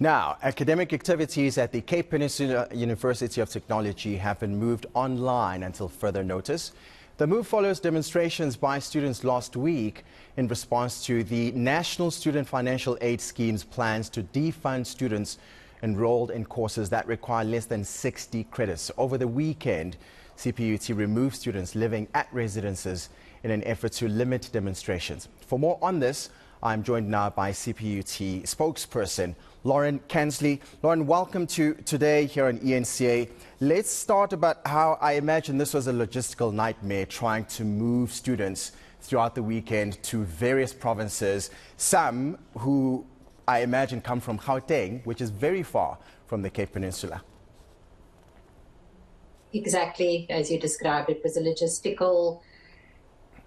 Now, academic activities at the Cape Peninsula University of Technology have been moved online until further notice. The move follows demonstrations by students last week in response to the National Student Financial Aid Scheme's plans to defund students enrolled in courses that require less than 60 credits. Over the weekend, CPUT removed students living at residences in an effort to limit demonstrations. For more on this, I'm joined now by CPUT spokesperson Lauren Kansley. Lauren, welcome to today here on eNCA. Let's start about how I imagine this was a logistical nightmare trying to move students throughout the weekend to various provinces, some who I imagine come from Gauteng, which is very far from the Cape Peninsula. Exactly, as you described, it was a logistical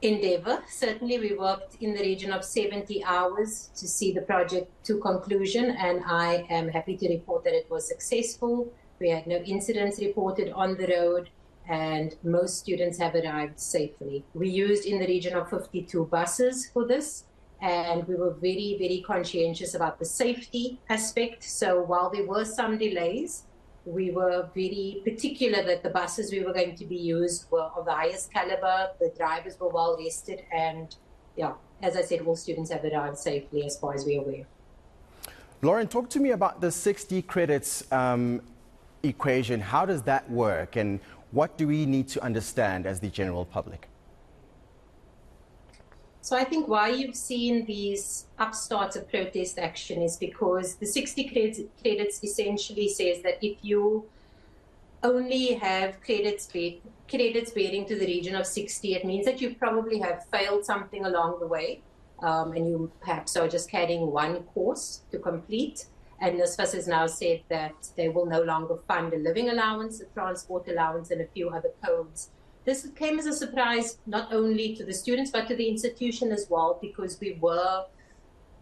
endeavor. Certainly, we worked in the region of 70 hours to see the project to conclusion, and I am happy to report that it was successful. We had no incidents reported on the road, and most students have arrived safely. We used in the region of 52 buses for this, and we were very, very conscientious about the safety aspect. So while there were some delays, we were very particular that the buses we were going to be used were of the highest caliber, the drivers were well rested, and as I said, all students have arrived safely as far as we're aware. Lauren, talk to me about the 60 credits equation. How does that work, and what do we need to understand as the general public? So I think why you've seen these upstarts of protest action is because the 60 credits essentially says that if you only have credits bearing to the region of 60, it means that you probably have failed something along the way, and you perhaps are just carrying one course to complete. And NSFAS has now said that they will no longer fund a living allowance, a transport allowance, and a few other codes. This came as a surprise not only to the students but to the institution as well, because we were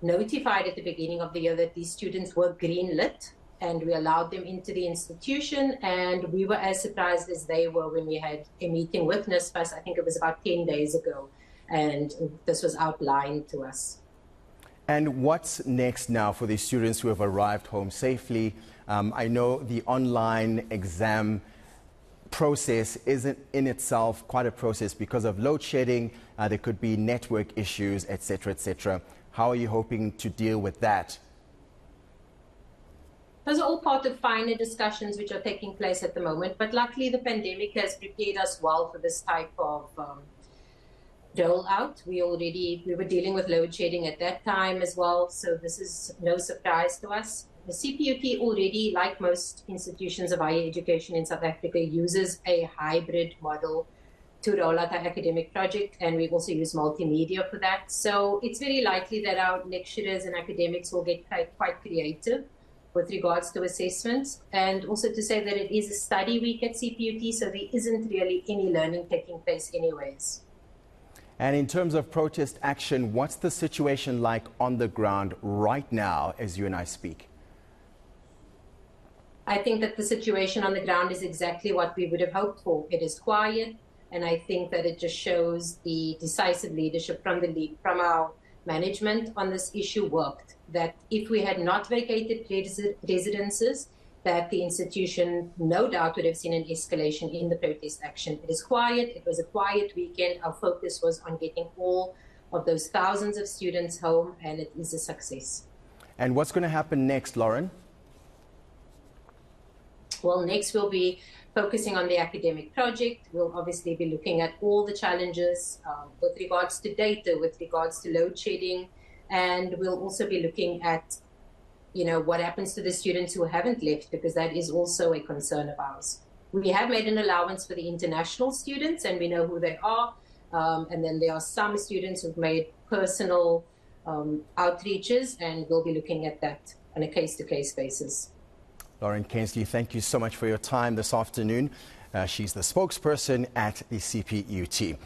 notified at the beginning of the year that these students were green-lit and we allowed them into the institution, and we were as surprised as they were when we had a meeting with NSFAS. I think it was about 10 days ago, and this was outlined to us. And what's next now for the students who have arrived home safely? I know the online exam process isn't in itself quite a process because of load shedding. There could be network issues, etc., etc. How are you hoping to deal with that? Those are all part of finer discussions which are taking place at the moment, but luckily the pandemic has prepared us well for this type of rollout. We were dealing with load shedding at that time as well, so this is no surprise to us. The CPUT already, like most institutions of higher education in South Africa, uses a hybrid model to roll out our academic project, and we also use multimedia for that. So it's very likely that our lecturers and academics will get quite creative with regards to assessments, and also to say that it is a study week at CPUT, so there isn't really any learning taking place anyways. And in terms of protest action, what's the situation like on the ground right now as you and I speak? I think that the situation on the ground is exactly what we would have hoped for. It is quiet, and I think that it just shows the decisive leadership from our management on this issue worked. That if we had not vacated residences, that the institution no doubt would have seen an escalation in the protest action. It is quiet. It was a quiet weekend. Our focus was on getting all of those thousands of students home, and it is a success. And what's going to happen next, Lauren? Well, next we'll be focusing on the academic project. We'll obviously be looking at all the challenges with regards to data, with regards to load shedding, and we'll also be looking at what happens to the students who haven't left, because that is also a concern of ours. We have made an allowance for the international students, and we know who they are. And then there are some students who've made personal outreaches, and we'll be looking at that on a case-to-case basis. Lauren Kansley, thank you so much for your time this afternoon. She's the spokesperson at the CPUT.